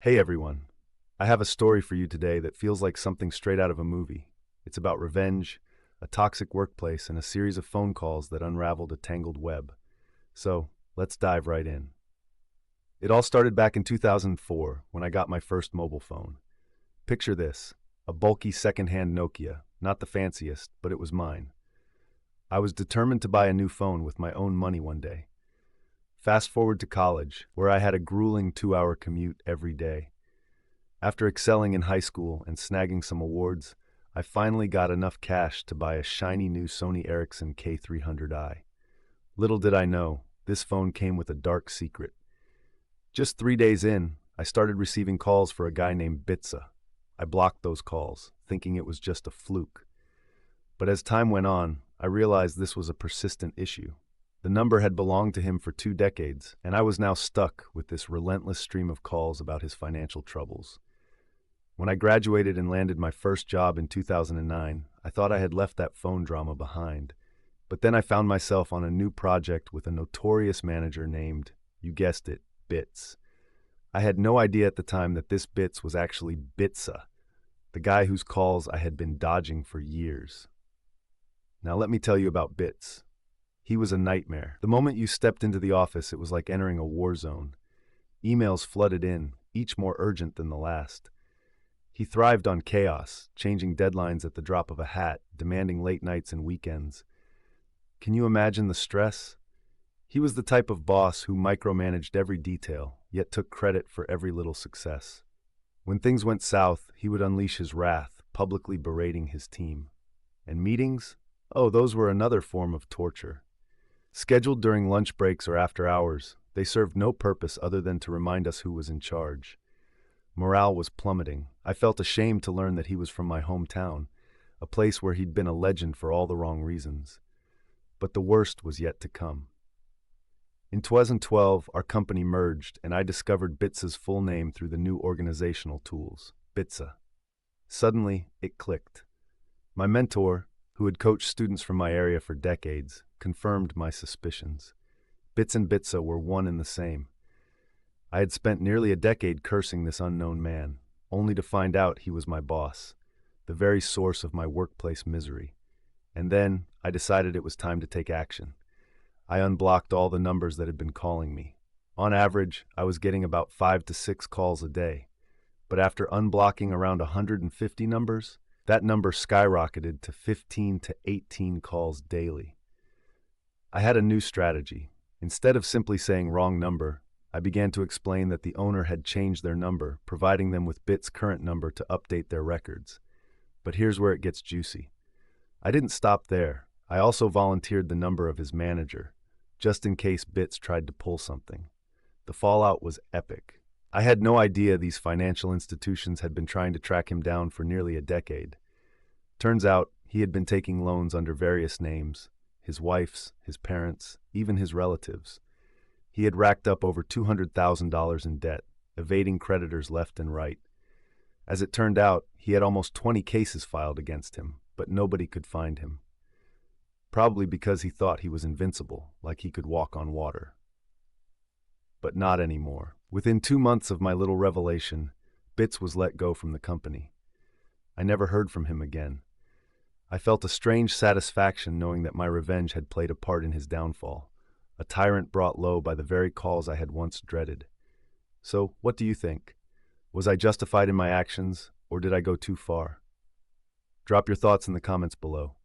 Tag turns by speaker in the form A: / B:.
A: Hey everyone, I have a story for you today that feels like something straight out of a movie. It's about revenge, a toxic workplace, and a series of phone calls that unraveled a tangled web. So, let's dive right in. It all started back in 2004 when I got my first mobile phone. Picture this, a bulky second-hand Nokia, not the fanciest, but it was mine. I was determined to buy a new phone with my own money one day. Fast forward to college, where I had a grueling 2-hour commute every day. After excelling in high school and snagging some awards, I finally got enough cash to buy a shiny new Sony Ericsson K300i. Little did I know, this phone came with a dark secret. Just 3 days in, I started receiving calls for a guy named Bitsa. I blocked those calls, thinking it was just a fluke. But as time went on, I realized this was a persistent issue. The number had belonged to him for 2 decades, and I was now stuck with this relentless stream of calls about his financial troubles. When I graduated and landed my first job in 2009, I thought I had left that phone drama behind. But then I found myself on a new project with a notorious manager named, you guessed it, Bits. I had no idea at the time that this Bits was actually Bitsa, the guy whose calls I had been dodging for years. Now let me tell you about Bits. He was a nightmare. The moment you stepped into the office, it was like entering a war zone. Emails flooded in, each more urgent than the last. He thrived on chaos, changing deadlines at the drop of a hat, demanding late nights and weekends. Can you imagine the stress? He was the type of boss who micromanaged every detail, yet took credit for every little success. When things went south, he would unleash his wrath, publicly berating his team. And meetings? Oh, those were another form of torture. Scheduled during lunch breaks or after hours, they served no purpose other than to remind us who was in charge. Morale was plummeting. I felt ashamed to learn that he was from my hometown, a place where he'd been a legend for all the wrong reasons. But the worst was yet to come. In 2012, our company merged, and I discovered Bitsa's full name through the new organizational tools, Bitsa. Suddenly, it clicked. My mentor, who had coached students from my area for decades, confirmed my suspicions. Bits and Bitsa were one and the same. I had spent nearly a decade cursing this unknown man, only to find out he was my boss, the very source of my workplace misery. And then I decided it was time to take action. I unblocked all the numbers that had been calling me. On average, I was getting about 5 to 6 calls a day. But after unblocking around 150 numbers, that number skyrocketed to 15 to 18 calls daily. I had a new strategy. Instead of simply saying wrong number, I began to explain that the owner had changed their number, providing them with Bit's current number to update their records. But here's where it gets juicy. I didn't stop there. I also volunteered the number of his manager, just in case Bits tried to pull something. The fallout was epic. I had no idea these financial institutions had been trying to track him down for nearly a decade. Turns out, he had been taking loans under various names, his wife's, his parents', even his relatives'. He had racked up over $200,000 in debt, evading creditors left and right. As it turned out, he had almost 20 cases filed against him, but nobody could find him. Probably because he thought he was invincible, like he could walk on water. But not anymore. Within 2 months of my little revelation, Bits was let go from the company. I never heard from him again. I felt a strange satisfaction knowing that my revenge had played a part in his downfall. A tyrant brought low by the very calls I had once dreaded. So, what do you think? Was I justified in my actions, or did I go too far? Drop your thoughts in the comments below.